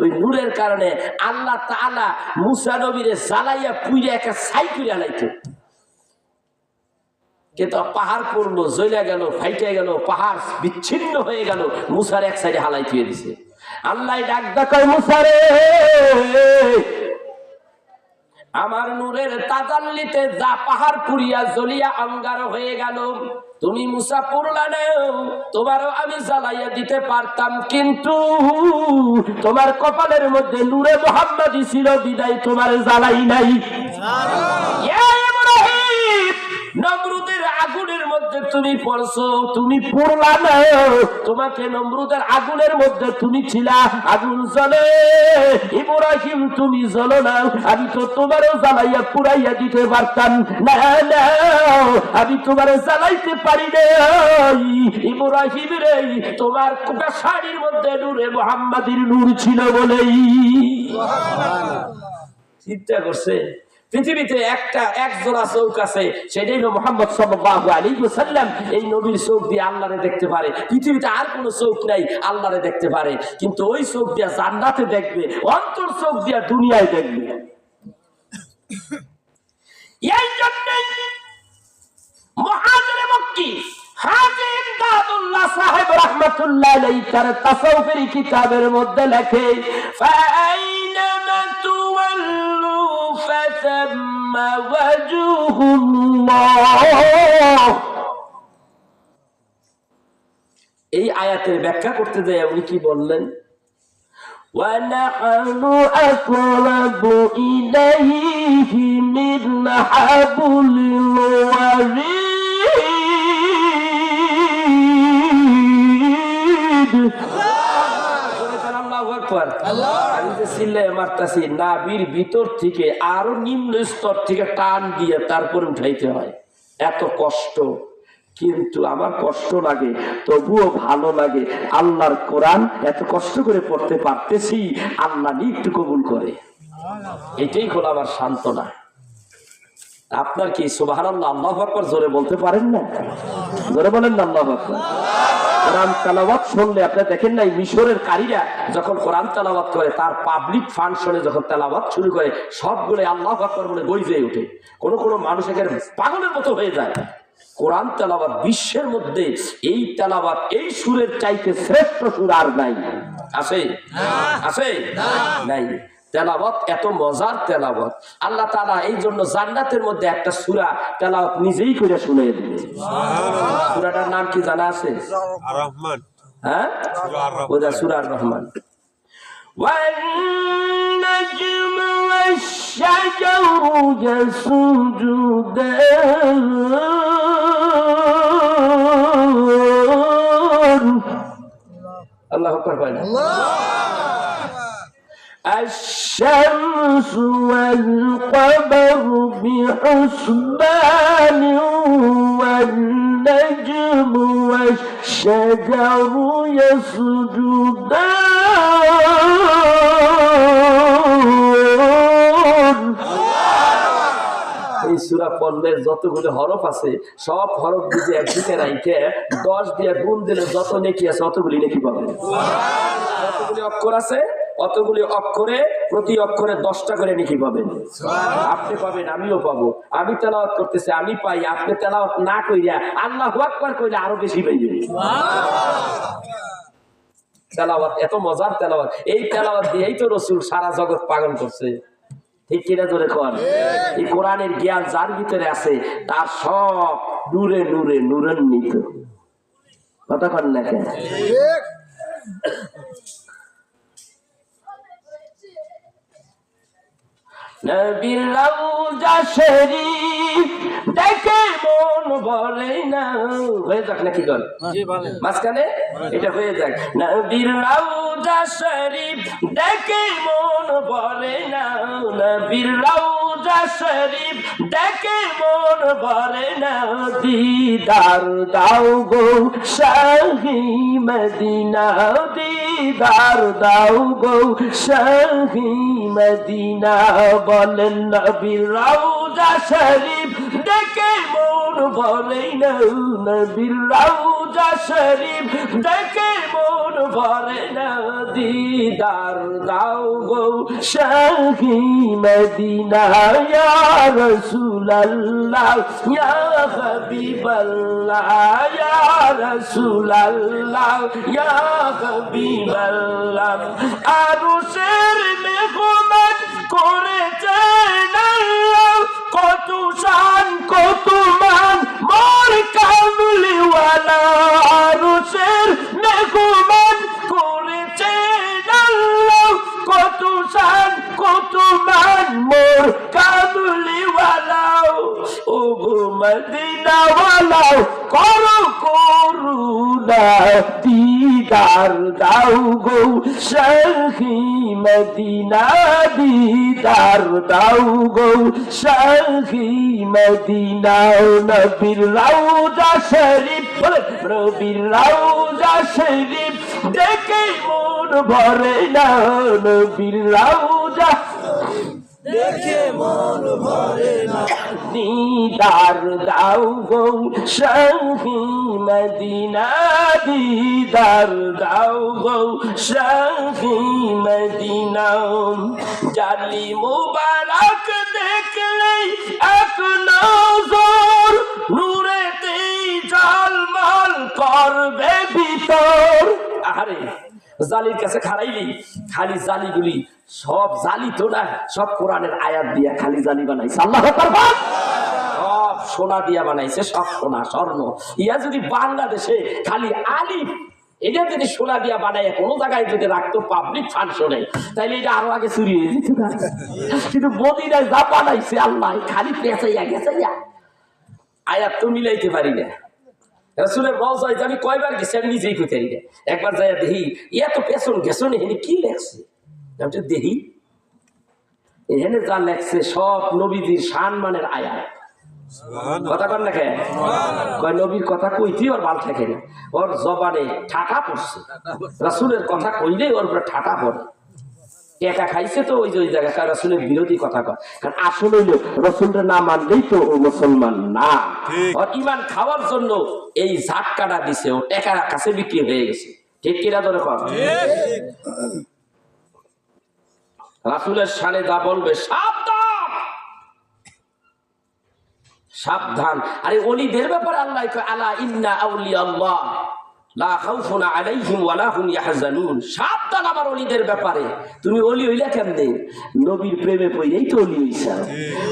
ওই নূরের কারণে আল্লাহ তাআলা মুসা নবীরে জ্বালাইয়া পুইরা একটা ছাই করে আনাইতো। কিন্তু পাহাড় পড়লো, জ্বলে গেল, ফাইটে গেল, পাহাড় বিচ্ছিন্ন হয়ে গেল, মুসার এক সাইডে হালাই থুয়ে দিছে। আল্লাহ ডাক দেয়, মুসা রে, আমার নূরের তাজাল্লিতে যা পাহাড় পুড়িয়া জ্বলিয়া আঙ্গার হয়ে গেল, তুমি মুসা পড়লা না, তোমারও আমি জ্বালাইয়া দিতে পারতাম, কিন্তু তোমার কপালের মধ্যে নূরে মুহাম্মাদি ছিল বিদায় তোমার জ্বালাই নাই। নমরুদের আগুনের মধ্যে তুমি পড়ছো, তুমি পড়লা না, তোমাকে নমরুদের আগুনের মধ্যে তুমি ছিলা, আগুন জ্বলে, ইব্রাহিম তুমি জ্বলো না, আমি তো তোমারও জ্বালাইয়া পুরাইয়া দিতে পারতাম, না না আমি তোমার জ্বালাইতে পারি না। ইব্রাহিম রে, তোমার শাড়ির মধ্যে নূরে মুহাম্মাদির নূর ছিল বলেই। চিন্তা করছে পৃথিবীতে এক জোড়া চোখ আছে, সেটাই হলো মুহাম্মদ সাল্লাল্লাহু আলাইহি ওয়াসাল্লাম। এই নবীর চোখ দিয়ে আল্লাহরে দেখতে পারে, পৃথিবীতে আর কোনো চোখ নাই আল্লাহরে দেখতে পারে, কিন্তু ওই চোখ দিয়ে জান্নাতে দেখবে, অন্তর চোখ দিয়ে দুনিয়ায় দেখবে। এই জন্যই মুহাজির মক্কি হাজী ইমদাদুল্লাহ সাহেব রাহমাতুল্লাহ আলাইহি তার তাসাউফের কিতাবের মধ্যে লেখে, ফাইনামা তুওয়াল্লু ফাসাম্মা ওয়াজহুল্লাহ। এই আয়াতের ব্যাখ্যা করতে যায় উনি কি বললেন, وَنَحْنُ أَقْرَبُ إِلَيْهِ مِنْ حَبْلِ الْوَرِيدِ। আমি যে চিল্লায় মারতাছি, নাভির ভিতর থেকে আরো নিম্ন স্তর থেকে টান দিয়ে তারপরে উঠাইতে হয়, এত কষ্ট। কিন্তু আমার কষ্ট লাগে, তবুও ভালো লাগে। আল্লাহর কোরআন এত কষ্ট করে পড়তে পারতেছি, আল্লাহ একটু কবুল করে, এটাই হলো আমার সান্ত্বনা। আপনার কি সুবহানাল্লাহ আল্লাহু আকবার জোরে বলতে পারেন না? জোরে বলেন না আল্লাহু আকবার। কোরআন তেলাওয়াত শুনলে আপনি দেখেন নাই, মিশরের কারীরা যখন কোরআন তেলাওয়াত করে, তার পাবলিক ফাংশনে যখন তেলাওয়াত শুরু করে, সবগুলো আল্লাহু আকবার বলে গর্জে ওঠে। কোন কোন মানুষ একেবারে পাগলের মতো হয়ে যায়। কোরআন তেলাওয়াত বিশ্বের মধ্যে এই তেলাওয়াত, এই সুরের চাইতে শ্রেষ্ঠ সুর আর নাই। আছে? আছে? নাই। তেলাওয়াত এত মজার তেলাওয়াত, আল্লাহ তাআলা এই জন্য জান্নাতের মধ্যে একটা সূরা তেলাওয়াত নিজেই করে শুনিয়ে দিবেন। সূরাটার নাম কি জানা আছে? আর রহমান। হ্যাঁ, ওটা সূরা আর রহমান। والنجم والشجر يسجدان الله أكبر الشمس والقمر بحسبان والنجم والشجر يسجدان। এই সূরা পড়লে যতগুলো হরফ আছে, সব হরফ দিয়ে একদিকে রাইখে 10 দিয়ে গুণ দিলে যত নেকি আছে অতগুলি নেকি পাবেন। যতগুলি অক্ষর আছে অতগুলি অক্ষরে প্রতি অক্ষরে 10টা করে নেকি পাবেন। আপনি পাবেন, আমিও পাবো। আমি তেলাওয়াত করতেছি, আমি পাই, আপনি তেলাওয়াত না কইরা আল্লাহু আকবার কইলে আরো বেশি পাইবেন। তেলাওয়াত এত মজার তেলাওয়াত, এই তেলাওয়াত দিয়েই তো রাসূল সারা জগৎ পাগল করছে। ঠিক কিনা জোরে কোন? এই কোরআনের জ্ঞান যার ভিতরে আছে, তার সব নূরে নূরে নূরান্বিত। কথা কন না কেন? নবীর রওজা শরীফ দেখে মন ভরে না। হয়ে যাক নাকি গল? জি বলেন। মাঝখানে এটা হয়ে যাক। নবীর রওজা শরীফ দেখে মন ভরে না, নবীর রওজা শরীফ দেখে মন ভরে না। দিদার দাও গো শাহি মদিনা, দিদার দাও গো শাহি মদিনা। বলেন নবীর রওজা শরীফ দেখে মন ভরে না, নবীর রওজা শরীফ দেখে মন ভরে না। দিদার দাও গো শাহি মদিনা ইয়া রাসূলুল্লাহ ইয়া হাবিবাল্লাহ ইয়া রাসূলুল্লাহ ইয়া হাবিবাল্লাহ আরশের মেহমান করেছেন আল্লাহ কত শান কত মান মোর কামলিওয়ালা আরশের মেহমান করেছেন আল্লাহ কত শান কত মান মোর কামলিওয়ালা ও গো মদিনাওয়ালা করো করুণা দিদার দাও গো শাহি মদিনা দিদার দাও গো শাহি মদিনা নবীর রওজা শরীফ নবীর রওজা শরীফ দেখে মন ভরে না নবীর রওজা দেখে মন ভরে না দিদার দাও গো শাহি মদিনা দিদার দাও গো শাহি মদিনা জালি মুবারক দেখলে এক নজর নূরেতে ঝলমল করবে ভিতর আরে জালির কাছে খাড়াইলি খালি জালিগুলি সব জালি তো না সব কোরআনের আয়াত দিয়া খালি জালি বানাইছে আল্লাহু আকবার সব সোনা দিয়া বানাইছে সব সোনা স্বর্ণ ইয়া যদি বাংলাদেশে খালি আলিফ এটা যদি সোনা দিয়া বানায় কোনো জায়গায় যদি রাখতো পাবলিক ফাংশনে তাইলে এটা আরো আগে চুরি হয়ে যেত না কিন্তু মদিনায় যা বানাইছে আল্লাহ খালি পেঁচাইয়া গেছে আয়াত তো মিলাইতে পারি না রাসূলের রওজায় আমি কয়বার গেছি আমি নিজেই কইতে পারি না একবার যাইয়া দেখি এত পেছন গেছন এখানে কি লেখছে আমি দেখি এখানে যা লেখছে সব নবীজির সম্মানের আয়াত কথা কন না কেন কয় নবীর কথা কইতে ওর বাল থাকে না ওর জবানে ঠাটা পড়ছে রাসূলের কথা কইলেই ওর উপরে ঠাটা পড়ে একা খাইছে তো ওই যে ওই জায়গায় রাসূলের বিরোধী কথা কয় কারণ আসলে হইলো রাসূলকে না মানলেই তো ও মুসলমান না ওর ঈমান খাওয়ার জন্য এই ঝাটকাটা দিছে ও টাকার কাছে বিক্রি হয়ে গেছে ঠিক কিনা ধরে কর রাসূলের শানে যা বলবে সাবধান সাবধান আরে ওলিদের ব্যাপারে আল্লাহ কয় আলা ইন্না আউলিয়া আল্লাহ লা খাউফুন আলাইহিম ওয়া লা হুম ইয়াহজানুন সাবধান আমার ওলিদের ব্যাপারে তুমি ওলি হইলা কেমনে নবীর প্রেমে পড়েই তো ওলি হইছা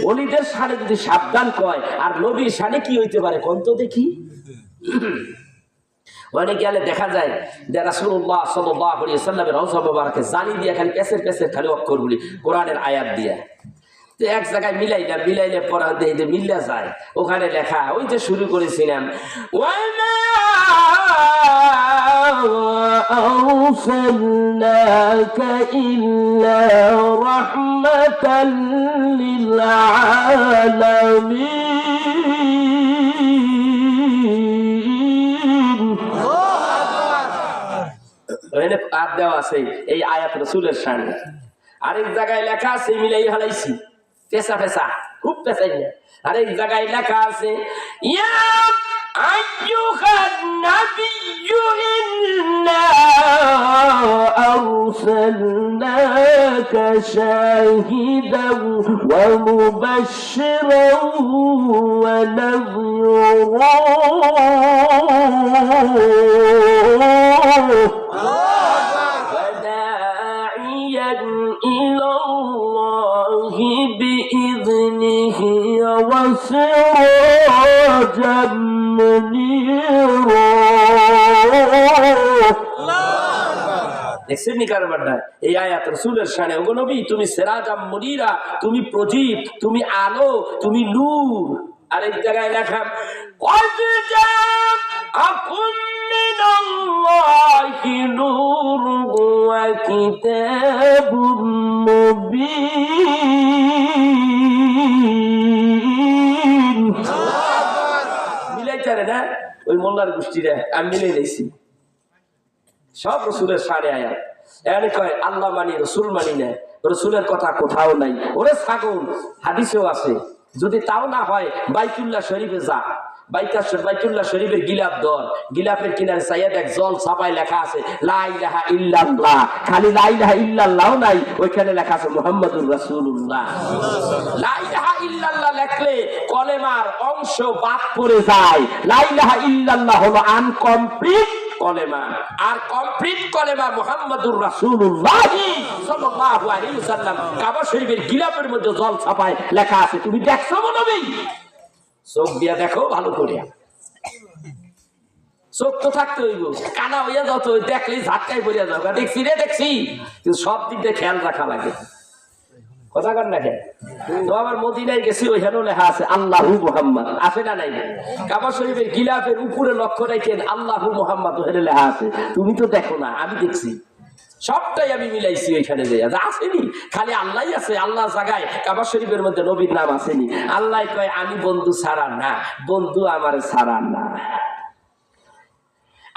ওলিদের শানে যদি সাবধান কয় আর নবীর শানে কি হইতে পারে কোন তো দেখি অনেক গেলে দেখা যায় যে রাসূলুল্লাহ সাল্লাল্লাহু আলাইহি ওয়াসাল্লামের রওজা মোবারকে জালি দিয়া খালি পেছের খালি অক্ষরগুলি কোরআনের আয়াত দিয়া তো এক জায়গায় মিলাইলে পড়া দিয়ে মিল্লা যায় ওখানে লেখা ওই যে শুরু করেছিলাম আরসালনাকা ইল্লা রাহমাতাল লিল আলামিন ওখানে আর দেওয়া আছে এই আয়াত রাসূলের শানে আরেক জায়গায় লেখা আছে মিলাই হালাইছি পেশা খুব পেশাই না আরেক জায়গায় লেখা আছে ইয়া আইয়ুহান নাবিয়্যু ইন্না আরসালনাকা শাহিদান ওয়া মুবাশশিরান ওয়া নাযীরা إلى الله بإذنه وسراجا منيرا দেখছেন নি কারবারটা এই আয়াত রাসূলের শানে ওগো নবী তুমি সিরাজাম মুনিরা তুমি প্রদীপ তুমি আলো তুমি নূর আরেক জায়গায় লেখা কদ জাআকুম মিনাল্লাহি নূরুন ওয়া কিতাবুম মুবিন মিলাইতে না ওই মোল্লার গোষ্ঠীরা আমি মিলাই দিয়েছি সব রাসূলের শানে আয়াত এনে কয় আল্লাহ মানি রাসূল মানি না রাসূলের কথা কোথাও নাই ওরে ছাগল হাদিসেও আছে যদি তাও না হয় বাইতুল্লাহ শরীফে যা বাইতুল্লাহ শরীফের গিলাফ ধর, গিলাফের কিনারে চাইয়া দেখ জল ছাপায় লেখা আছে লা ইলাহা ইল্লাল্লাহ। খালি লা ইলাহা ইল্লাল্লাহ নাই, ওইখানে লেখা আছে মুহাম্মাদুর রাসূলুল্লাহ। লা ইলাহা ইল্লাল্লাহ লেখলে কলেমার অংশ বাদ পড়ে যায়। লা ইলাহা ইল্লাল্লাহ হলো আনকমপ্লিট কলেমা, আর কমপ্লিট কলেমা মুহাম্মাদুর রাসূলুল্লাহ সাল্লাল্লাহু আলাইহি ওয়াসাল্লাম। কাবা শরীফের গিলাফের মধ্যে জল ছাপায় লেখা আছে, তুমি দেখছো নবী? চোখ দিয়া দেখো ভালো করে, চোখ তো থাকতে হইব, কানা হইয়া যাও তো দেখলেই ঝাটকাই পড়িয়া যাও। দেখছি রে দেখছি, কিন্তু সব দিক দিয়ে খেয়াল রাখা লাগে। কথা কর না খেয়াল তো। আবার মদিনায় গেছি, ওইখানেও লেখা আছে আল্লাহু মুহাম্মদ, আছে না নাই? কাবা শরীফের গিলাফের উপরে লক্ষ্য রাখেন আল্লাহু মুহাম্মদ, ওখানে লেখা আছে। তুমি তো দেখো না, আমি দেখছি। সবটাই আমি মিলাইছি ওইখানে যে আসেনি, খালি আল্লাহ আছে। আল্লাহ জায়গায় কাবা শরীফের মধ্যে নবীর নাম আসেনি। আল্লাহ কয় আমি বন্ধু ছাড়া না, বন্ধু আমার ছাড়া না।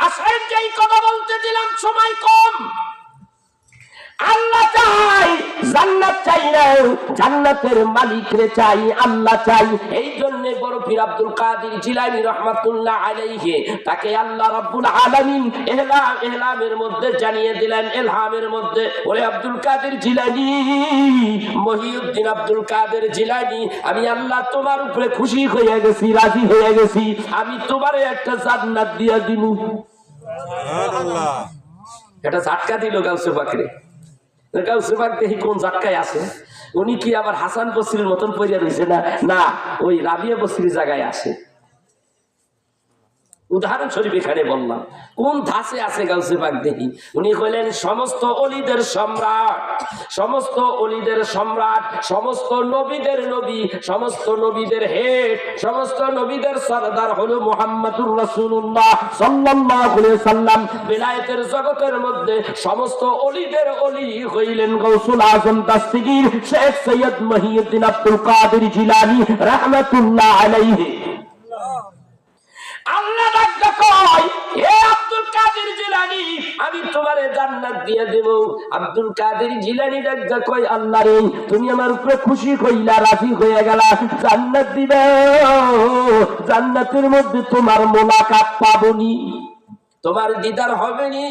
আসেন যেই কথা বলতে দিলাম, সময় কম। আল্লাহ চাই, জান্নাত চাই না, জান্নাতের মালিকরে চাই, আল্লাহ চাই। এই জন্য বড় পীর আব্দুল কাদের জিলানী রাহমাতুল্লাহ আলাইহি, তাকে আল্লাহ রাব্বুল আলামিন ইহলামের মধ্যে জানিয়ে দিলেন, ইলহামের মধ্যে, ওরে আব্দুল কাদের জিলানী, মহিউদ্দিন আব্দুল কাদের জিলানী, আমি আল্লাহ তোমার উপরে খুশি হয়ে গেছি, রাজি হয়ে গেছি। আমি তোমারে একটা জান্নাত দিয়া দিব। সুবহানাল্লাহ। এটা ঝাটকা দিল গাউসে পাকরে। গাউসে পাক দেখি কোন ঝাটকায় আছে। উনি কি আবার হাসান বসরির মতন পইরা রইছে না? না, ওই রাবিয়া বসরির জায়গায় আছে। উদাহরণস্বরূপ এখানে বললাম কোন ধাসে আছে গাউসে পাক দেখি। উনি কইলেন সমস্ত অলিদের সম্রাট, সমস্ত অলিদের সম্রাট, সমস্ত নবীদের নবী, সমস্ত নবীদের হেড, সমস্ত নবীদের সরদার হলো মুহাম্মাদুর রাসূলুল্লাহ সাল্লাল্লাহু আলাইহি সাল্লাম। বেলায়েতের জগতের মধ্যে সমস্ত অলিদের অলি হইলেন গাউসুল আজম দাস্তিগীর শেখ সৈয়দ মহিউদ্দিন আব্দুল কাদের জিলানী রাহমাতুল্লাহ আলাইহি। আল্লাহ ডাকতে কয়, হে আব্দুল কাদের জিলানী, আমি তোমারে জান্নাত দিয়ে দেব। আব্দুল কাদের জিলানী ডাকতে কয়, আল্লাহ রে, তুমি আমার উপরে খুশি হইলা, রাজি হয়ে গেলা, জান্নাত দিবে। জান্নাতের মধ্যে তোমার মোলাকাত পাবনি, তোমার দিদার হবে নি।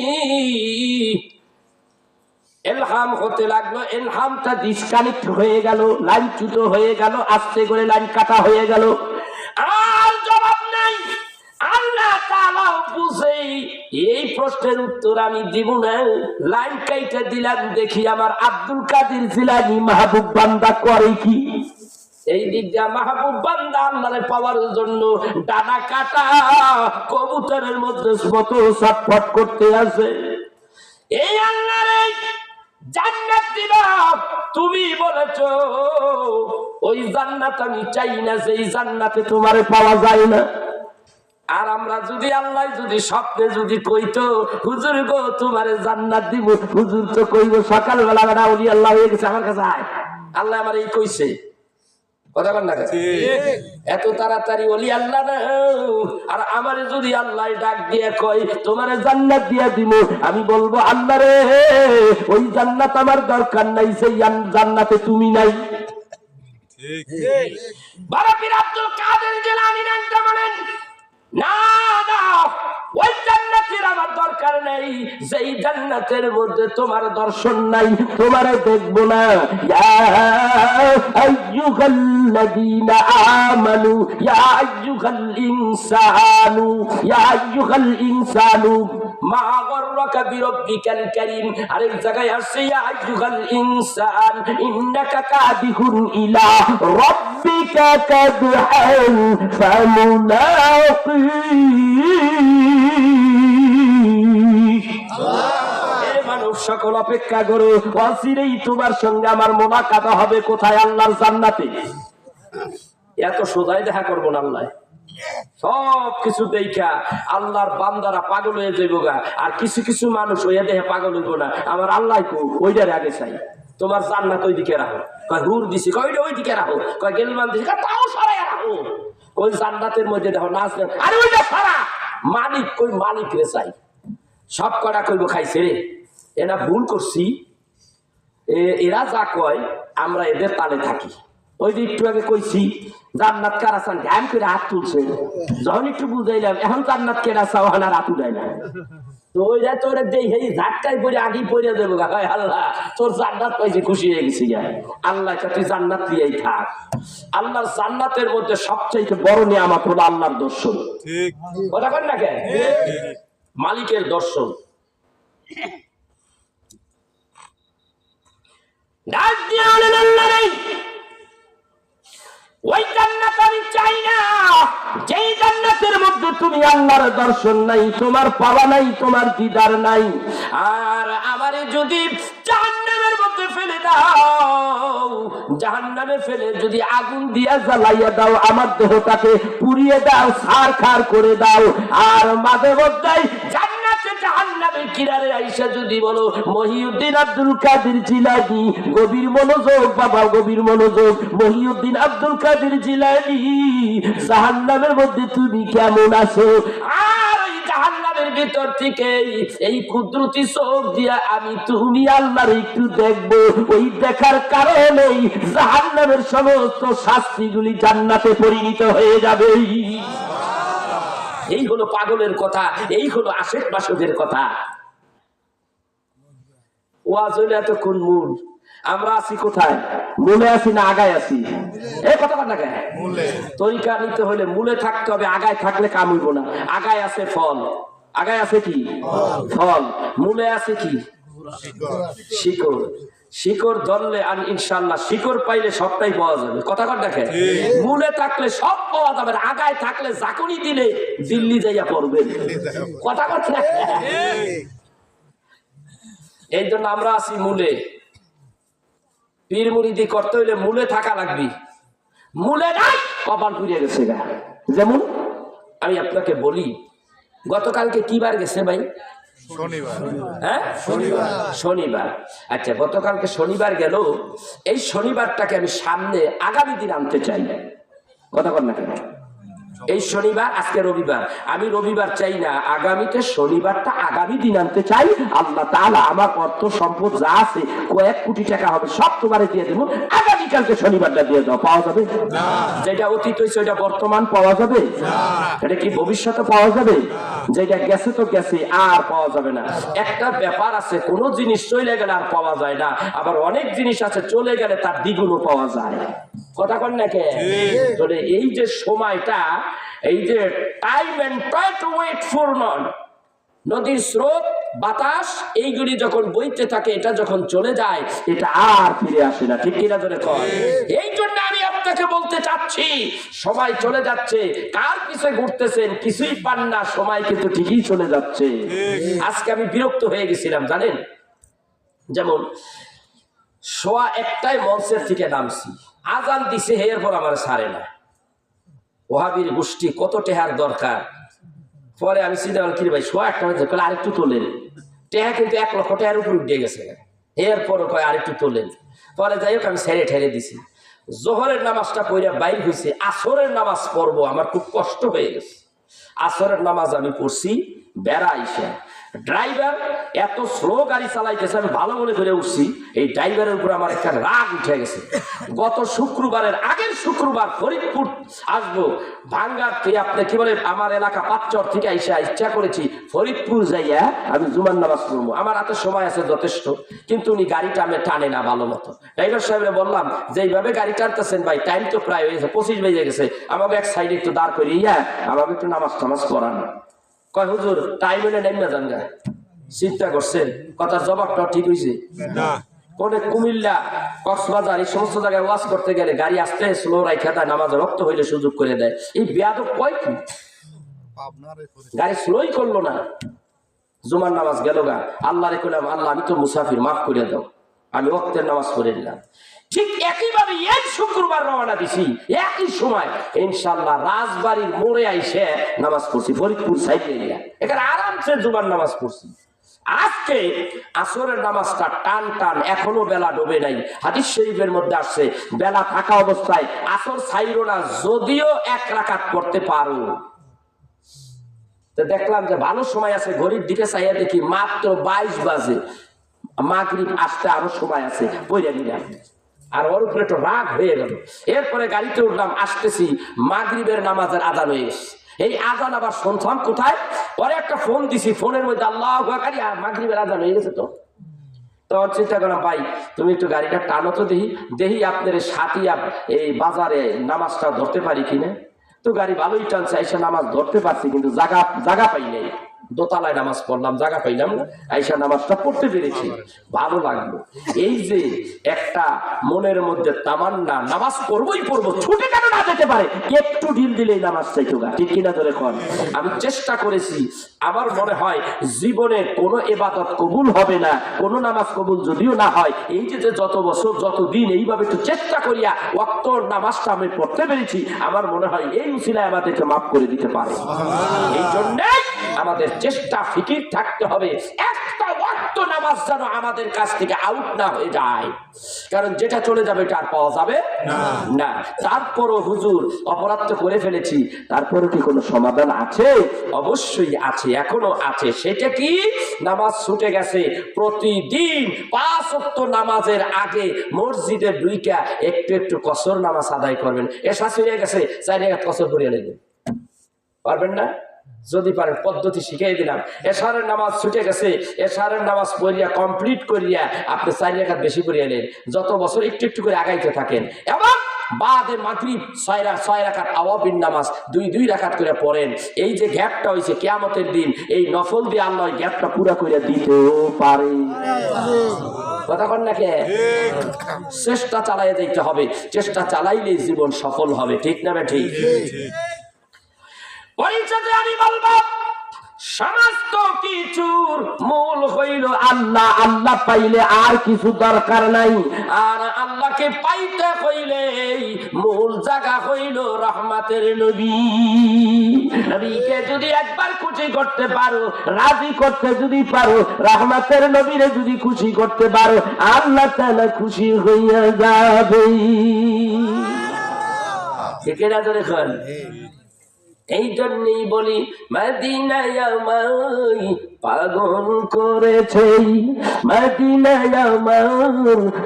ইলহাম হতে লাগলো, ইলহামটা ডিসকানেক্ট হয়ে গেল, লাইন চ্যুত হয়ে গেল, আস্তে করে লাইন কাটা হয়ে গেল। আর জবাব নাই। আল্লাহ তাআলা বুঝে এই প্রশ্নের উত্তর আমি দিব না, লাইন কাইটা দিলাম। দেখি আমার আব্দুল কাদের জিলানী মাহবুব বান্দা করে কি। এই দিক দিয়ে মাহবুব বান্দা আল্লাহরে পাওয়ার জন্য ডানা কাটা কবুতরের মধ্যে মতো ছটফট করতে আছে। এই আল্লাহরে জান্নাত দিবা, তুমি বলেছো ওই জান্নাত আমি চাই না, সেই জান্নাতে তোমারে পাওয়া যায় না। আর আমরা যদি আল্লাহ যদি স্বপ্নে যদি কইতো, হুজুর গো তোমারে জান্নাত দিব, হুজুর তো কইব সকালবেলা বেলা ওলি আল্লাহ হয়ে গেছে আমার কাছে আয়। আল্লাহ আমার এই কইছে, কথা বল না, এত তাড়াতাড়ি ওলি আল্লাহ না। আর আমারে যদি আল্লাহ ডাক দিয়ে কয় তোমারে জান্নাত দিয়া দিব, আমি বলবো আল্লাহ রে, ওই জান্নাত আমার দরকার নাই, সেই জান্নাতে তুমি নাই। বড় পীর আব্দুল কাদের জিলানী নামটা বলেন, না না, ওই জান্নাতের আমার দরকার নেই, যেই জান্নাতের মধ্যে তোমার দর্শন নাই, তোমারে দেখবো না। ইয়া আইয়ুহাল্লাযীনা আমানু, ইয়া আইয়ুহাল ইনসানু, ইয়া আইয়ুহাল ইনসানু মা গররাকা বিরাব্বিকাল কারীম। আরেক জায়গায় আসছে ইয়া আইয়ুহাল ইনসান ইন্নাকা কাদিহুন ইলা রাব্বিকা কাদহান ফামুলাকি। মানুষ সকল অপেক্ষা করো, অচিরেই তোমার সঙ্গে আমার মোলাকাত হবে। কোথায়? আল্লাহর জান্নাতে। এত সোজাই দেখা করবো না আল্লাহ। সব কিছু দেখা আল্লাহর বান্দারা পাগল হয়ে যাইব গা। আর কিছু কিছু মানুষ ওই দেহে পাগল হইব না। আমার আল্লাহ ওইটার আগে চাই, তোমার জান্নাত ওই দিকে রাখো। কয় হুর দিছি, কয়টা ওই দিকে রাখো। কয় গেলমান দিছি, তাও সরাই রাখো। ওই জান্নাতের মধ্যে দেখো নাচ, আরে ওইটা সারা মালিক, কই মালিক রে চাই। সব কটা কইব খাইছে রে, এরা ভুল করছি, এরা যা কয় আমরা এদের তালে থাকি। ওই যে একটু আগে কইছি জান্নাত কারা চান, ঘাম করে হাত তুলছে, যখন একটু বুঝাইলাম এখন জান্নাত কেনা চাও আর হাত উঠায় না, তো ওই যায় তোর এই ঝাটকায় পরে আগেই পড়ে দেবো, আল্লাহ তোর জান্নাত পাইছে, খুশি হয়ে গেছি। আল্লাহ তুই জান্নাত দিয়েই থাক। আল্লাহর জান্নাতের মধ্যে সবচেয়ে বড় নিয়ামত হলো আল্লাহর দর্শন। কথা বল না কেন? মালিকের দর্শন। ওই জান্নাত আমি চাই না যেই জান্নাতের মধ্যে তুমি আল্লাহর দর্শন নাই, তোমার পাওয়া নাই, তোমার দিদার নাই। আর আমারে যদি জাহান্নামের মধ্যে ফেলে দাও, জাহান্নামে ফেলে যদি আগুন দিয়া জ্বালাইয়া দাও, আমার দেহটাকে পুড়িয়ে দাও, ছারখার করে দাও, আর মাঝে মধ্যে জান্নাতে জাহান্নামের কিনারে আইসা যদি বলো মহিউদ্দিন আব্দুল কাদের জিলানী, গভীর মনোযোগ বাবা, গভীর মনোযোগ, মহিউদ্দিন আব্দুল কাদের জিলানী জাহান্নামের মধ্যে তুমি কেমন আছো? আর ওই জাহান্নামের ভিতর থেকে এই কুদরতি চোখ দিয়া আমি তুমি আল্লাহর একটু দেখবো, ওই দেখার কারণেই জাহান্নামের সমস্ত শাস্তিগুলি জান্নাতে পরিণত হয়ে যাবে। এই হলো পাগলের কথা, এই হলো আশেক বাসকের কথা। ওয়াজ হইলে এতক্ষণ মূল, আমরা আছি কোথায়? মূলে আছি না আগায় আছি? এই কথা বল না কেন? তরিকা নিতে হলে মূলে থাকতে হবে, আগায় থাকলে কাম হইব না। আগায় আছে ফল, আগায় আছে কি ফল, মূলে আছে কি শিকড়। শিকড় ধরলে আর ইনশাআল্লাহ শিকড় পাইলে সবটাই পাওয়া যাবে। কথা কর দেখে, মূলে থাকলে সব পাওয়া যাবে, আগায় থাকলে জাকুনি দিলে দিল্লি যাইয়া পড়বে। কথা কর না? এই জন্য আমরা আছি মূলে। পীর মুরিদি করতে হইলে মূলে থাকা লাগবে, মূলে নাই কপাল পুড়িয়ে গেছে গা। যেমন আমি আপনাকে বলি, গতকালকে কি বার গেছে ভাই? হ্যাঁ, শনিবার। আচ্ছা, গতকালকে শনিবার গেল, এই শনিবারটাকে আমি সামনে আগামী দিন আনতে চাই। কথা বল না কেন? এই শনিবার, আজকে রবিবার, আমি রবিবার চাই না, আগামীতে শনিবারটা আগামী দিন আনতে চাই। আল্লাহ তাআলা আমার অর্থ সম্পদ যা আছে, কয়েক কোটি টাকা হবে, সব তোমারে দিয়ে দেবো, আগামীকালকে শনিবারটা দিয়ে দাও। পাওয়া যাবে? যেটা অতীত হয়েছে ওইটা বর্তমান পাওয়া যাবে? এটা কি ভবিষ্যতে পাওয়া যাবে? যেটা গেছে তো গেছে, আর পাওয়া যাবে না। একটা ব্যাপার আছে, কোন জিনিস চলে গেলে আর পাওয়া যায় না, আবার অনেক জিনিস আছে চলে গেলে তার দ্বিগুণও পাওয়া যায়। কথা কন না কে? এই যে সময়টা, এই যে time and tide to wait for none, নদীর স্রোত, বাতাস, এইগুলি যখন বইতে থাকে, এটা যখন চলে যায় এটা আর ফিরে আসে না। ঠিক কিনা ধরে কয়? এই জন্য আমি আপনাকে বলতে চাচ্ছি, সময় চলে যাচ্ছে, কার পিছে ঘুরতেছেন কিছুই পান না, সময় কিন্তু ঠিকই চলে যাচ্ছে। আজকে আমি বিরক্ত হয়ে গেছিলাম জানেন, যেমন 1:15 মঞ্চের থেকে নামছি, আজান দিছে, এরপর আমার ছাড়ে না। ওহাবির গোষ্ঠী কত টেহার দরকার। পরে আমি চিন্তা করলাম, কি ভাই 1:15 আরেকটু তোলেন, টেহা কিন্তু 1 লক্ষ টাকার উপর উঠে গেছে। এরপর কয় আরেকটু তোলেন। পরে যাই হোক আমি ছেড়ে ঠেড়ে দিছি। জোহরের নামাজটা পড়ে বাইর হয়েছে, আসরের নামাজ পড়বো, আমার খুব কষ্ট হয়ে গেছে। আসরের নামাজ আমি পড়ছি, বেড়া আইসা ড্রাইভার এত স্লো গাড়ি চালাইতেছে, আমি ভালো মনে করে উঠছি, এই ড্রাইভারের উপর আমার একটা রাগ উঠে গেছে। গত শুক্রবারের আগের শুক্রবার ফরিদপুর আসবো, ভাঙ্গার থেকে আপনি কি বলে আমার এলাকা পাঁচচর থেকে আইসা ইচ্ছা করেছি ফরিদপুর যাইয়া আমি জুমার নামাজ পড়বো, আমার হাতে সময় আছে যথেষ্ট, কিন্তু উনি গাড়িটা আমি টানে না ভালো মতো। ড্রাইভার সাহেবরে বললাম যে এইভাবে গাড়ি টানতেছেন ভাই, টাইম তো প্রায় হয়ে গেছে, 25 বেজে গেছে, আমাকে এক সাইডে একটু দাঁড় করিয়া আমাকে একটু নামাজ টামাজ পড়ান। কয় হুজুর টাইম হলে নেই না জানগা। চিন্তা করছেন কথার জবাবটা ঠিক হয়েছে? কোনে কুমিল্লা, কক্সবাজার, এই সমস্ত জায়গায় ওয়াজ করতে গেলে গাড়ি আসতে স্লো রাইখা দেয়, নামাজ রক্ত হইলে সুযোগ করে দেয়। এই বেয়াদব কয় কি গাড়ি স্লোই করলো না, জুমার নামাজ গেল গা। আল্লাহ রে কইলাম, আল্লাহ আমি তো মুসাফির, মাফ করে দাও, আমি ওয়াক্তের নামাজ পড়ে নিলাম। ঠিক একইভাবে এই শুক্রবার রওনা দিছি, একই সময় ইনশাআল্লাহ রাজবাড়ির মোড়ে আইসে নামাজ পড়ছি, ফরিদপুর সাইডে এখানে আরামসে জুমার নামাজ পড়ছি। আজকে আসরের নামাজটা টান টান, এখনো বেলা ডোবে নাই। হাদিস শরীফের মধ্যে আসছে বেলা থাকা অবস্থায় আসর ছাইরো না, যদিও 1 রাকাত পড়তে পারো। তো দেখলাম যে ভালো সময় আছে, ঘড়ির দিকে চাইয়া দেখি মাত্র 22 বাজে, মাগরিব আসতে আরো সময় আছে, পড়ে নিলাম। আর ওর উপরে একটু রাগ হয়ে গেল। এরপরে গাড়িতে উঠলাম, আসতেছি, মাগরিবের নামাজের আজান হয়ে এসেছে। এই আজান আবার শুনলাম কোথায়, পরে একটা ফোন দিছি, ফোনের মধ্যে আল্লাহু আকবার, মাগরিবের আজান হয়ে গেছে। তখন চিন্তা করলাম, ভাই তুমি একটু গাড়িটা টানো তো, দেখি আপনার সাথিয়া এই বাজারে নামাজটা ধরতে পারি কিনা। তো গাড়ি ভালোই টানছে, আইসা নামাজ ধরতে পারছি, কিন্তু জায়গা পাই নাই। দোতলায় নামাজ পড়লাম, জায়গা পাইলাম না, আইসা নামাজটা পড়তে পেরেছি, ভালো লাগলো। এই যে একটা মনের মধ্যে তামান্না, নামাজ পড়বই পড়বো, ছুটে কেন না যেতে পারে, একটু ঢিল দিলেই নামাজ চাইতো গা, ঠিক কিনা ধরে কর। আমি চেষ্টা করেছি, আমার মনে হয় জীবনে কোনো ইবাদত কবুল হবে না, কোনো নামাজ কবুল যদিও না হয়, এই যে যত বছর যতদিন এইভাবে একটু চেষ্টা করিয়া ওয়াক্ত নামাজটা আমি পড়তে পেরেছি, আমার মনে হয় এই উসিলায় আমাদেরকে মাফ করে দিতে পারে। এই জন্যে আমাদের চেষ্টা ফিকির থাকতে হবে, একটা ওয়াক্ত নামাজ যেন আমাদের কাছ থেকে আউট না হয়ে যায়, কারণ যেটা চলে যাবে এটা আর পাওয়া যাবে না। তারপরও হুজুর অপরাধ তো করে ফেলেছি, তারপরও কি কোনো সমাধান আছে? অবশ্যই আছে, এখনো আছে। সেটা কি? নামাজ ছুটে গেছে, প্রতিদিন 5 ওয়াক্ত নামাজের আগে মসজিদে ঢুইকা একটু একটু কসর নামাজ আদায় করবেন। এশা ছুটে গেছে, 4 রাকাত কসর করিয়া নেবেন, পারবেন না? যদি পারেন পদ্ধতি শিখিয়ে দিলাম। এশারের নামাজ ছুটে গেছে, এশারের নামাজ পড়িয়া কমপ্লিট করিয়া আপনি 4 রাকাত বেশি করিয়া নেন, যত বছর একটু একটু করে আগাইতে থাকেন। এবং বাদে মাগরিব 6 রাকাত আওয়াবিন নামাজ 2 রাকাত করে পড়েন। এই যে গ্যাপটা হয়েছে কিয়ামতের দিন, এই নফল দিয়ে আল্লাহ গ্যাপটা পুরা করে দিতেও পারে। কথা বল না কে? চেষ্টা চালাইয়া দিতে হবে, চেষ্টা চালাইলে জীবন সফল হবে, ঠিক না? ঠিক। আমি বলবো সমস্ত কিছুর মূল হইল আল্লাহ। আল্লাহ পাইলে আর কিছু দরকার নাই, আর আল্লাহকে পাইতে হইলে মূল জায়গা হইল রহমতের নবী। নবীকে যদি একবার খুশি করতে পারো, রাজি করতে যদি পারো, রহমতের নবীরে যদি খুশি করতে পারো, আল্লাহ তাআলা খুশি হইয়া যাবে। ঠিক না? ধরে খান। এই জন্যই বলি মদিনায় আমায় পাগল করেছে, মদিনায় আমার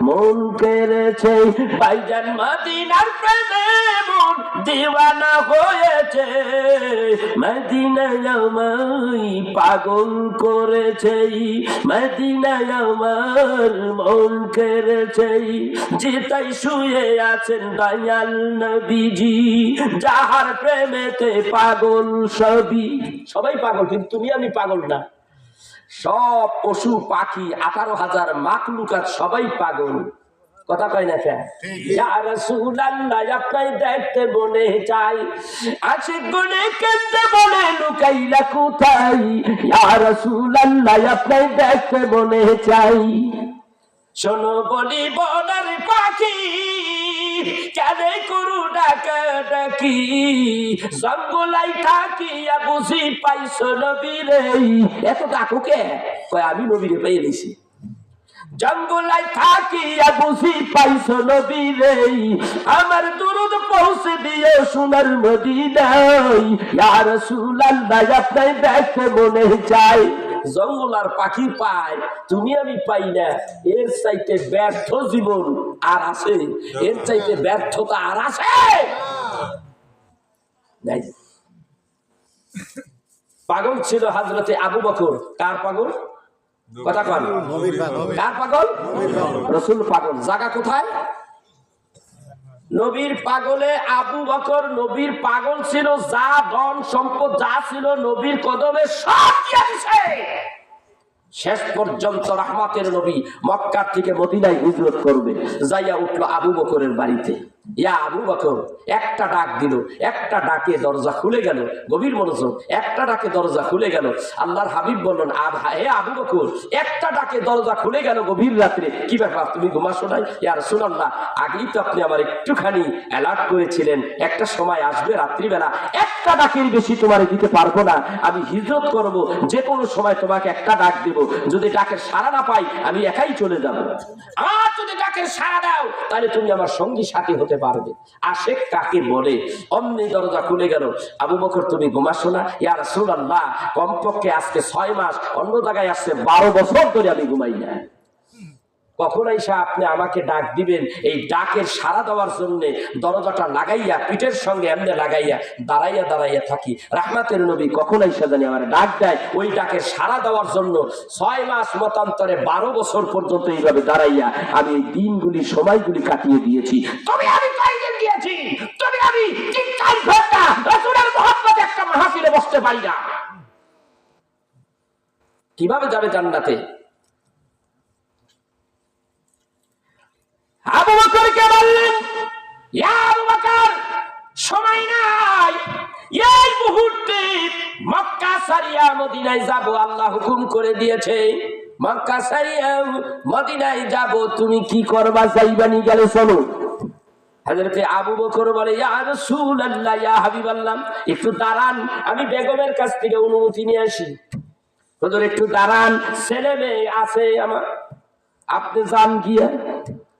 মন কেড়েছে, ভাইজান মদিনার প্রেমে মন দিওয়ানা হয়েছে, মদিনায় আমায় পাগল করেছে, মদিনায় আমার মন কেড়েছে। যেটাই শুয়ে আছেন দয়াল নবীজি, যাহার প্রেমেতে পাগল সবাই পাগল, কিন্তু তুমি আমি পাগল না। সব পশু পাখি 18,000 মাখলুকাত সবাই পাগল। কথা কয় না কেন? ইয়া রাসূলুল্লাহ আপনাকে দেখতে মনে চাই, আশিক গুনে কেঁদে বলে লুকাইলা কোথায়, ইয়া রাসূলুল্লাহ আপনাকে দেখতে মনে চাই। শোনো বলি বনের পাখি, কেন করু ডাকা ডাকি, জঙ্গলাই থাকিয়া বুঝি পাইছো নবীরে। এত ডাকো কে? কয় আমি নবীরে পেয়ে নিছি। জঙ্গলাই থাকিয়া বুঝি পাইছো নবীরে, আমার দুরুদ পৌঁছে দিয়ে সোনার মদিনায়, ইয়া রাসূলুল্লাহ আপনাকে দেখতে মনে চাই। জঙ্গল আর পাখি পায়, তুমি আমি পাই না। এর চাইতে ব্যর্থ জীবন আর আছে? এর চাইতে ব্যর্থতা আর আছে? পাগল ছিল হযরতে আবু বকর। কার পাগল? কথা কন। কার পাগল? রাসূল পাগল। জায়গা কোথায়? নবীর পাগলে আবু বকর নবীর পাগল ছিল, যা ধন সম্পদ যা ছিল নবীর কদমে সব দিয়ে দিয়েছে। শেষ পর্যন্ত রহমতের নবী মক্কা থেকে মদিনায় হিজরত করবে, যাইয়া উঠলো আবু বকরের বাড়িতে। ইয়া আবু বকর, একটা ডাক দিল, একটা ডাকে দরজা খুলে গেল। গভীর মনোযোগ, একটা ডাকে দরজা খুলে গেল। আল্লাহর হাবিব বললেন, হে আবু বকর, একটা ডাকে দরজা খুলে গেল গভীর রাত্রে, কি ব্যাপার তুমি ঘুমাসো নাই? ইয়া রাসূলুল্লাহ, আগেই তো আপনি আমার একটুখানি অ্যালার্ট করেছিলেন, একটা সময় আসবে রাত্রিবেলা, একটা ডাকের বেশি তোমার দিতে পারবো না, আমি হিজরত করব, যে কোনো সময় তোমাকে একটা ডাক দেব, যদি ডাকের সাড়া না পাই আমি একাই চলে যাব, আর যদি ডাকের সাড়া দাও তাহলে তুমি আমার সঙ্গী সাথী হতে পারবে। আশেক কাকে বলে? অমনি দরজা খুলে গেল। আবু বকর তুমি ঘুমাসো না? ইয়া রাসূলুল্লাহ, কমপক্ষে আজকে 6 মাস, অন্য জায়গায় আসছে 12 বছর ধরে আমি ঘুমাই না। কখন আইসা আপনি আমাকে ডাক দিবেন, এই ডাকের সাড়া দেওয়ার জন্য দরজাটা লাগাইয়া পিঠের সঙ্গে এমনি লাগাইয়া দাঁড়াইয়া দাঁড়াইয়া থাকি। রাহমাতের নবী কখন আইসা জানি আমার ডাক দেয়, ওই ডাকের সাড়া দেওয়ার জন্য 6 মাস মতান্তরে 12 বছর পর্যন্ত এইভাবে দাঁড়াইয়া আমি এই দিনগুলি সময়গুলি কাটিয়ে দিয়েছি। তবে আমি কয়েকদিন গিয়েছি, তবে আমি 3-4 ঘন্টা রাসূলের মহব্বতে একটা মাহফিলে বসতে পারি না। কিভাবে যাবে জান্নাতে? আবু বকরকে বললেন, ইয়া আবু বকর, সময় নাই, এই মুহূর্তে মক্কা ছাড়িয়া মদিনায় যাব, আল্লাহ হুকুম করে দিয়েছে মক্কা ছাড়িয়া মদিনায় যাব, তুমি কি করবা? যাইবানি গেলে চলো। হযরত আবু বকর বলে, ইয়া রাসূলুল্লাহ, ইয়া হাবিবাল্লাহ, একটু দাঁড়ান, আমি বেগমের কাছ থেকে অনুমতি নিয়ে আসি। হুজুর একটু দাঁড়ান, ছেলে মেয়ে আছে আমার, আপনি যান গিয়া,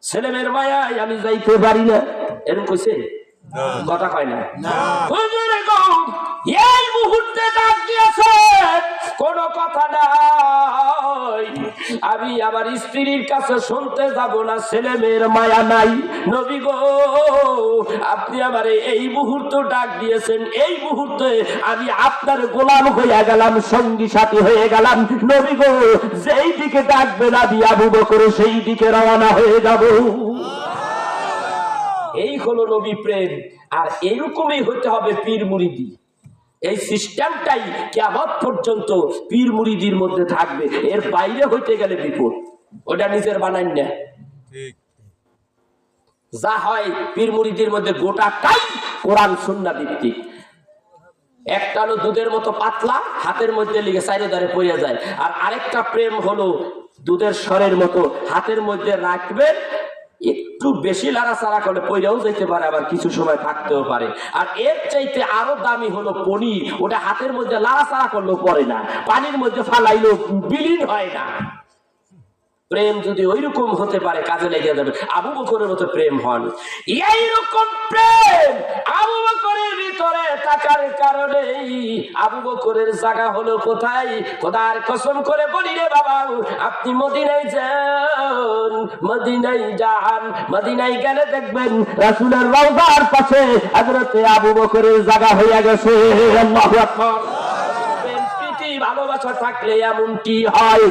ছেলে মেয়ের মায়ায় আমি যাইতে পারি না। এরকম কইছে? কথা কয় না। হুজুর এই মুহূর্তে ডাক দিয়েছে, কোন কথা নাই, আমি আমার স্ত্রীর কাছে শুনতে যাব না, ছেলে মেয়ের মায়া নাই। নবী গো, আপনি আমার এই মুহূর্তে ডাক দিয়েছেন, এই মুহূর্তে আমি আপনার গোলাম হয়ে গেলাম, সঙ্গী সাথী হয়ে গেলাম। নবী গো, যেই দিকে ডাকবেন আমি আবু বকর সেই দিকে রওনা হয়ে যাব। এই হলো নবী প্রেম। আর এরকমই হতে হবে পীর মুরিদি। এই সিস্টেমটাই কিয়ামত পর্যন্ত পীর মুরিদির মধ্যে থাকবে, এর বাইরে হইতে গেলে বিপদ। ওটা নিজের বানান না, যা হয় পীর মুরিদির মধ্যে গোটাটাই কোরআন সুন্নাহ ভিত্তিক। একটা হলো দুধের মতো পাতলা, হাতের মধ্যে লিগে চাইরে ধারে পড়ে যায়। আর আরেকটা প্রেম হলো দুধের স্বরের মতো, হাতের মধ্যে রাখবে, একটু বেশি লাড়াচাড়া করলে পইরাও যেতে পারে, আবার কিছু সময় থাকতেও পারে। আর এর চাইতে আরো দামি হলো পনির, ওটা হাতের মধ্যে লাড়াচাড়া করলেও পড়ে না, পানির মধ্যে ফালাইলেও বিলীন হয় না। প্রেম যদি ওইরকম হতে পারে, কাজে লেগে যাবে। আবু বকরের মতো প্রেম হন। এইরকম প্রেম আবু বকরের ভিতরে থাকার কারণে আবু বকরের জায়গা হলো কোথায়? খোদার কসম করে বলি রে বাবা, আপনি মদিনায় যান, মদিনায় যান, মদিনায় গেলে দেখবেন রাসূলের রওজার পাশে হযরত আবু বকরের জায়গা হয়ে গেছে। আল্লাহু আকবার। ভালোবাসা থাকলে এমনটি হয়।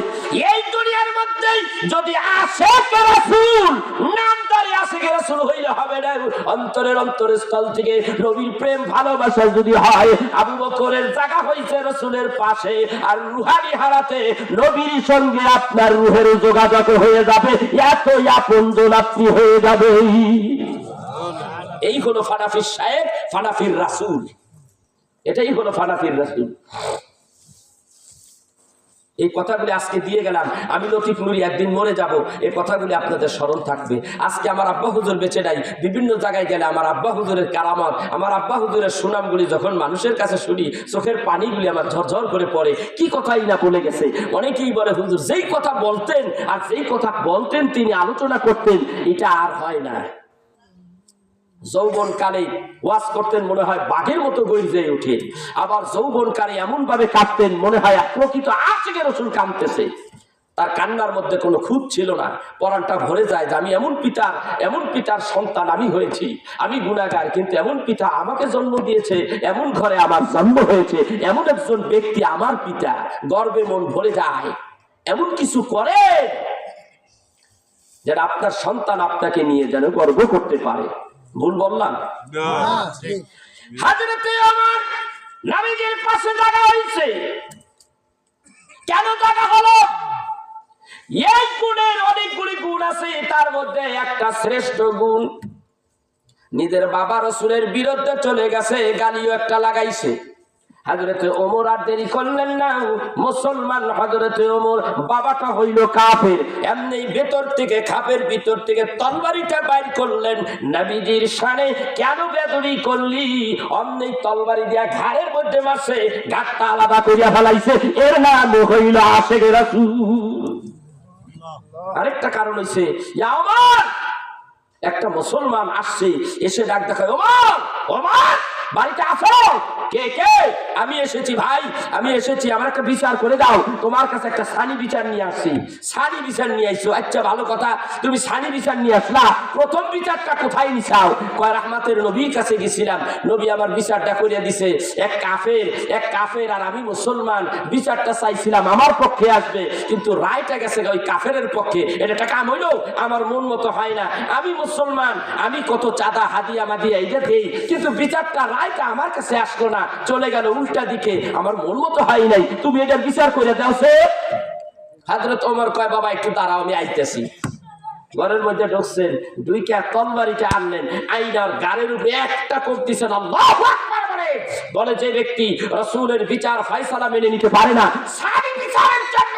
এই দুনিয়ার মধ্যে যদি আশিক রাসূল, নামদারি আশিক রাসূল হইলে হবে না, অন্তরের অন্তরস্থল থেকে নবীর প্রেম ভালোবাসা যদি হয়। আবু বকরের জায়গা হইছে রাসূলের পাশে, আর রুহানি হারাতে নবীর সঙ্গে আপনার রুহের যোগাযোগ হয়ে যাবে, এত আপনজন আপনি হয়ে যাবে। এই হলো ফানাফির শায়েখ, ফানাফির রাসূল। এটাই হলো ফানাফির রাসূল। এই কথাগুলি আজকে দিয়ে গেলাম। আমি লতিফ নুরি একদিন মরে যাব, এই কথাগুলি আপনাদের স্মরণ থাকবে। আজকে আমার আব্বা হুজুর বেঁচে নাই, বিভিন্ন জায়গায় গেলে আমার আব্বা হুজুরের কারামত, আমার আব্বা হুজুরের সুনামগুলি যখন মানুষের কাছে শুনি, চোখের পানিগুলি আমার ঝরঝর করে পড়ে। কি কথাই না বলে গেছে। অনেকেই বলে হুজুর যেই কথা বলতেন আর যেই কথা বলতেন তিনি আলোচনা করতেন, এটা আর হয় না। যৌবন কালে ওয়াজ করতেন, মনে হয় বাঘের মতো গর্জে ওঠে। আবার যৌবন কালে এমন ভাবে কাঁদতেন, মনে হয় প্রকৃত আশিকে রাসূল কাঁদতেছে। তার কান্নার মধ্যে কোনো খুঁত ছিল না, পরাণটা ভরে যায় যে আমি এমন পিতার সন্তান আমি হয়েছি, আমি গুনাহগার, কিন্তু এমন পিতা আমাকে জন্ম দিয়েছে, এমন ঘরে আমার জন্ম হয়েছে, এমন একজন ব্যক্তি আমার পিতা, গর্বে মন ভরে যায়। এমন কিছু করে যেন আপনার সন্তান আপনাকে নিয়ে যেন গর্ব করতে পারে। ভুল বললাম? হযরত ওমর নবীজির পাশে জায়গা হয়েছে। কেন জায়গা হলো? এই গুণের অনেকগুলি গুণ আছে, তার মধ্যে একটা শ্রেষ্ঠ গুণ, নিজের বাবা রাসূলের বিরুদ্ধে চলে গেছে, গালিও একটা লাগাইছে। হযরত ওমর আর দেরি করলেন না, মুসলমান হযরত ওমর, বাবাটা হইল কাফের, এমনি ভেতর থেকে খাপের ভিতর থেকে তরবারিটা বাইর করলেন। নবীজির শানে, কেন বেদবি করলি? অমনি তরবারি দিয়া ঘাড়ের মধ্যে মারছে, ঘাটটা আলাদা করিয়া ফেলাইছে। এর নাম হইল আশিক রাসূল। আরেকটা কারণ হইছে, ইয়া ওমর, একটা মুসলমান আসছে, এসে ডাক দেখায়, ওমর ওমর, বাড়িতে আসো। কে কে? আমি এসেছি ভাই, আমি এসেছি, আমার একটা বিচার করে দাও, তোমার কাছে একটা সানি বিচার নিয়ে আসছি। সানি বিচার নিয়ে আসছো? আচ্ছা ভালো কথা, তুমি সানি বিচার নিয়ে আসলা, প্রথম বিচারটা কোথায় নিছাও? কয় রাহমাতের নবীর কাছে গেছিলাম, নবী আমার বিচারটা করে দিছে। এক কাফের আর আমি মুসলমান, বিচারটা চাইছিলাম আমার পক্ষে আসবে, কিন্তু রায়টা গেছে ওই কাফেরের পক্ষে। এটা কাম হইলো? আমার মন মতো হয় না। আমি মুসলমান, আমি কত চাঁদা হাদিয়া মাদিয়া এইটা দেই, কিন্তু বিচারটা রায়টা আমার কাছে আসলো না, চলে গেল উল্টা দিকে, আমার মন মতো হয় নাই, তুমি এটার বিচার করে দাও। সে হযরত ওমর কয় বাবা একটু দাঁড়াও, আমি আইতেছি। ঘরের মধ্যে ঢুকছেন, দুইটা তরবারিটা আনলেন, আইনার গাড়ির উপরে একটা কোপ দিছেন, আল্লাহু আকবার বলে। বলে যে ব্যক্তি রাসূলের বিচার ফয়সালা মেনে নিতে পারে না, সানি বিচারের জন্য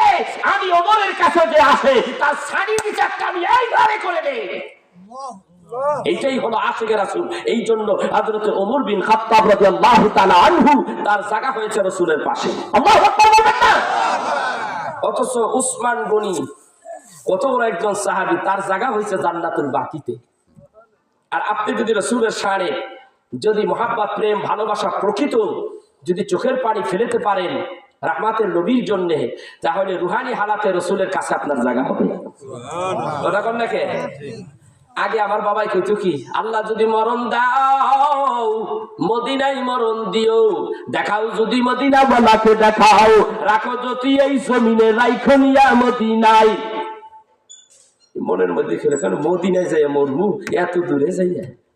আমি ওমরের কাছে যে আসে, তার সানি বিচারটা আমি এই ঘরে করে দেই। এইটাই হলো আশিকের রাসূল। এই জন্য হযরত ওমর বিন খাত্তাব রাদিয়াল্লাহু তাআলা আনহু তার জায়গা হয়েছে রাসূলের পাশে। আল্লাহু আকবার বলবেন না? অথচ উসমান গনি কত বড় একজন সাহাবী, তার জায়গা হয়েছে জান্নাতুল বাকিতে। আর আপনি যদি রাসূলের শানে যদি মহাব্বত, প্রেম, ভালোবাসা প্রকৃত যদি চোখের পানি ফেলতে পারেন রাহমাতের নবীর জন্য, তাহলে রুহানি হালাতে রাসূলের কাছে আপনার জায়গা হবে। কথা কোন নাকি? আগে আমার বাবাই কইতো কি, আল্লাহ যদি মরণ দাও মদিনায় মরণ দিও, দেখাও যদি মদিনা বালাকে দেখাও, রাখো যদি এই জমিনে রাইখো নিয়া মদিনায়। মনের মধ্যে খেলে কেন মদিনায় যাই মরবু, এত দূরে যাই?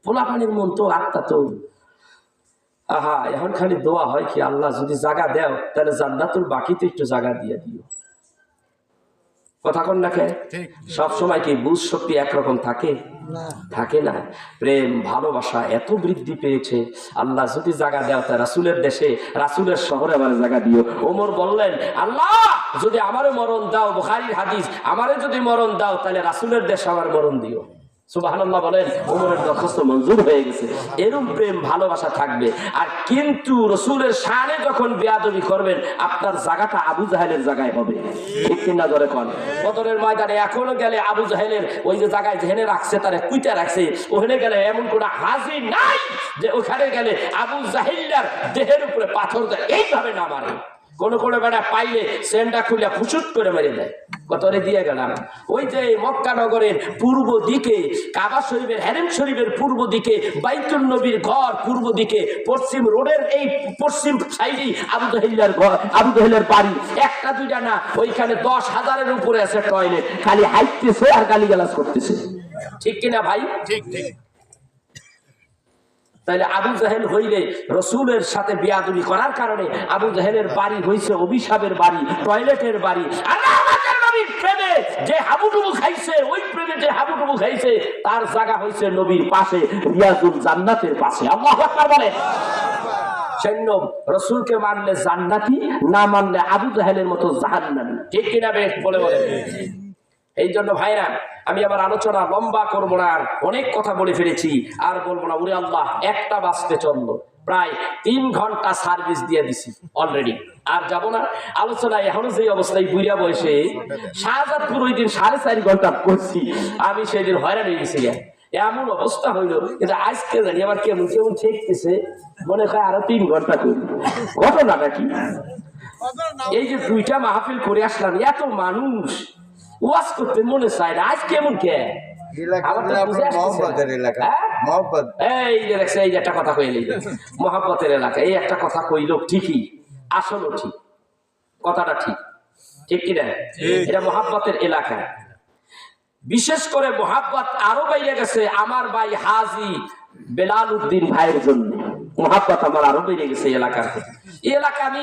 পোলাপানির মন তো, আত্মা তো। আহা, এখন খালি দোয়া হয় কি, আল্লাহ যদি জায়গা দেও তাহলে জান্নাতুল বাকিতে একটু জায়গা দিয়ে দিও। কথা কন না? সব সময় কি বুঝ শক্তি একরকম থাকে? থাকে না। প্রেম ভালোবাসা এত বৃদ্ধি পেয়েছে, আল্লাহ যদি জায়গা দেও তা রাসূলের দেশে, রাসূলের শহরে আমার জায়গা দিও। ওমর বললেন, আল্লাহ যদি আমারে মরণ দাও, বুখারীর হাদিস, আমারে যদি মরণ দাও তাহলে রাসূলের দেশে আমার মরণ দিও। সুবহানাল্লাহ বলেন। ওমরের দরখাস্ত মঞ্জুর হয়ে গেছে। এরকম প্রেম ভালোবাসা থাকবে। আর কিন্তু রাসূলের শানে যখন বেয়াদবি করবেন, আপনার জায়গাটা আবু জাহেলের জায়গায় হবে। ঠিক কিনা ধরে কোন? বদরের ময়দানে এখনো গেলে আবু জাহেলের ওই যে জায়গায় যেখানে রাখছে, তারা কুইটা রাখছে, ওখানে গেলে এমন কোন হাজি নাই যে ওখানে গেলে আবু জাহেলের দেহের উপরে পাথর দেয় এইভাবে না মারে। কোন কোন বেড়া পাইলে সেন্ডা খুলে ফুসুট করে মেরে দেয়। কতরে দিয়ে গেলাম ওই যে মক্কা নগরের পূর্ব দিকে কাবা শরীফের, হেরেম শরীফের পূর্ব দিকে বাইতুল নবীর ঘর, পূর্ব দিকে পশ্চিম রোডের এই পশ্চিম সাইডে আবু জাহেলের ঘর, আবু জাহেলের বাড়ি। একটা দুইটা না, ওইখানে 10,000-এর উপরে আছে টয়লেট, খালি হাইটতেছে আর গালিগালাজ করতেছে। ঠিক কিনা ভাই? ঠিক ঠিক। তাহলে আবু জাহেল হইলে রাসূলের সাথে বেয়াদবি করার কারণে আবু জাহেলের বাড়ি হইছে অভিশাপের বাড়ি, টয়লেটের বাড়ি। আল্লাহ আমাদের নবীর প্রেমে যে হাবুডুবু খাইছে, ওই প্রেমে যে হাবুডুবু খাইছে, তার জায়গা হইছে নবীর পাশে, রিয়াজুল জান্নাতের পাশে। আল্লাহু আকবার বলে। সৈন্য রাসূলকে মানলে জান্নাতি, না মানলে আবু জাহেলের মতো জাহান্নামী। ঠিক কিনা বেশ বলে বলে। এই জন্য ভাইরা, আমি আমার আলোচনা লম্বা করবো না, আর অনেক কথা বলে ফেলেছি, আর বলবো না। ওরে আল্লাহ, একটা বাজতে চললো, প্রায় 3 ঘন্টা সার্ভিস দিয়ে দিছি অলরেডি, আর যাব না। আলোচনা এখনো যে অবস্থায় বুড়া বয়সে শাহজাদপুর ওই দিন 4.5 ঘন্টা করছি, আমি সেদিন হয়রান হয়ে গেছি। এমন অবস্থা হইলো, কিন্তু আজকে জানি আমার কেমন কেমন ঠেকতেছে, মনে হয় আরো 3 ঘন্টা করি। ঘটনাটা কি? এই যে 2টা মাহফিল করে আসলাম, এত মানুষ ওয়াজ করতে মনে চায় না, আজ কেমন কে? একটা কথা কইলে মহব্বতের এলাকা, এই একটা কথা কইল ঠিকই, আসলে ঠিক, কথাটা ঠিক, ঠিক কিনা? এটা মহব্বতের এলাকা। বিশেষ করে মহব্বত আরো বাইরে গেছে আমার ভাই হাজী বেলাল উদ্দিন ভাইয়ের জন্য। মহব্বত আমার আরো বেড়ে গেছে এলাকার। এই এলাকা আমি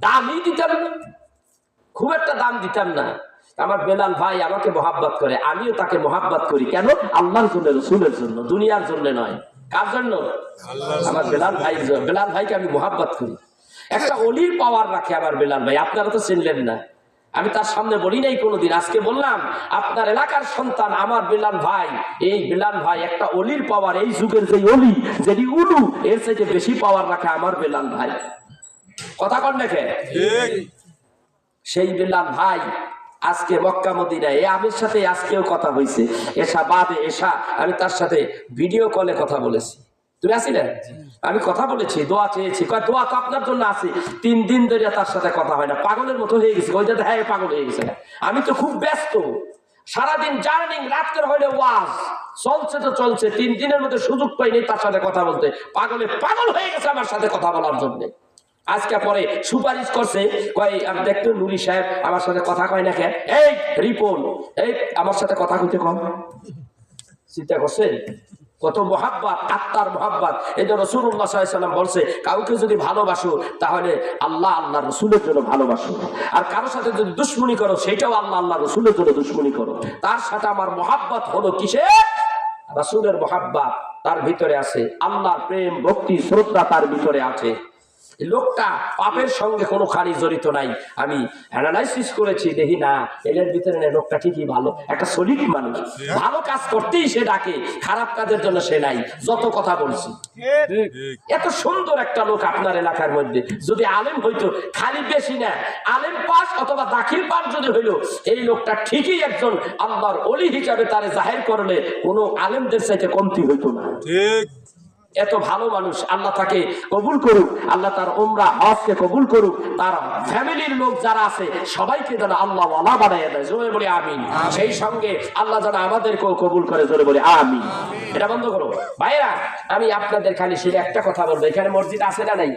দামই দিতাম না, খুব একটা দাম দিতাম না। আমার বেলাল ভাই আমাকে মহাব্বত করে, আমিও তাকে মহাব্বত করি। কেন? আল্লাহর জন্য, রাসূলের জন্য, দুনিয়ার জন্য নয়। কার জন্য? আমার বেলাল ভাই, বেলাল ভাইকে আমি মহাব্বত করি। একটা অলির পাওয়ার রাখে আমার বেলাল ভাই, আপনারা তো চিনলেন না। আমি তার সামনে বলি নাই কোনোদিন, আজকে বললাম আপনার এলাকার সন্তান আমার বেলাল ভাই। এই বেলাল ভাই একটা অলির পাওয়ার, এই যুগের যে অলি, যেটি উলু, এর চাইতে বেশি পাওয়ার রাখে আমার বেলাল ভাই। কথা কন দেখে। সেই বেলাল ভাই আজকে মক্কা মদিনায়, আমার সাথে আজকেও কথা হয়েছে, এসা বাদে এসা আমি তার সাথে ভিডিও কলে কথা বলেছি। তুমি আসিলে আমি কথা বলেছি, দোয়া চেয়েছি, দোয়া তো আপনার জন্য আছে। 3 দিন ধরে তার সাথে কথা হয় না, পাগলের মতো হয়ে গেছে। ওই যাতে হ্যাঁ পাগল হয়ে গেছে। আমি তো খুব ব্যস্ত, সারাদিন জার্নিং, রাত্রের হইলে ওয়াজ চলছে তো চলছে। 3 দিনের মধ্যে সুযোগ পাইনি তার সাথে কথা বলতে। পাগল হয়ে গেছে আমার সাথে কথা বলার জন্য। আজকে পরে সুপারিশ করছে, কয় দেখতো নুরি সাহেব আমার সাথে কথা কয় না, কেন? এই রিপন, এই আমার সাথে কথা কইতে কম। চিন্তা করছেন কত মহাব্বত, আত্মার মহাব্বত। এই যে রাসূলুল্লাহ সাল্লাল্লাহু আলাইহি ওয়াসাল্লাম বলছে, কাউকে যদি ভালোবাসো তাহলে আল্লাহ আল্লাহ রসুলের জন্য ভালোবাসো, আর কারোর সাথে যদি দুশ্মনী করো সেটাও আল্লাহ আল্লাহ রসুলের জন্য দুশ্মনী করো। তার সাথে আমার মহাব্বত হলো কিসে? রাসূলের মহাব্বত তার ভিতরে আছে, আল্লাহর প্রেম ভক্তি শ্রদ্ধা তার ভিতরে আছে। লোকটা পাপের সঙ্গে কোনো খানি জড়িত নাই। আমি অ্যানালাইসিস করেছি, দেখি না এর ভিতরে লোকটা ঠিকই ভালো, একটা সলিড মানুষ, ভালো কাজ করতেই সে ডাকে, খারাপ কাজের জন্য সে নাই। যত কথা বলছি, এত সুন্দর একটা লোক আপনার এলাকার মধ্যে যদি আলেম হইতো, খালি বেশি না আলেম পাস অথবা দাখিল পাস যদি হইলো, এই লোকটা ঠিকই একজন আল্লাহর ওলি হিসাবে তারে জাহির করলে কোনো আলেমদের চাইতে কমতি হইতো না। ঠিক, এত ভালো মানুষ। আল্লাহ তাকে কবুল করুক, আল্লাহ তার উমরা হজকে কবুল করুক, তার ফ্যামিলির লোক যারা আছে সবাইকে যেন আল্লাহ ওয়ালা বানাইয়া দেয়। জোরে বলি আমিন। সেই সঙ্গে আল্লাহ যেন আমাদেরকেও কবুল করে। জোরে বলি আমিন। এটা বন্ধ করো ভাইরা। আমি আপনাদের খালি শুধু একটা কথা বলবো, এখানে মসজিদ আছে না নাই?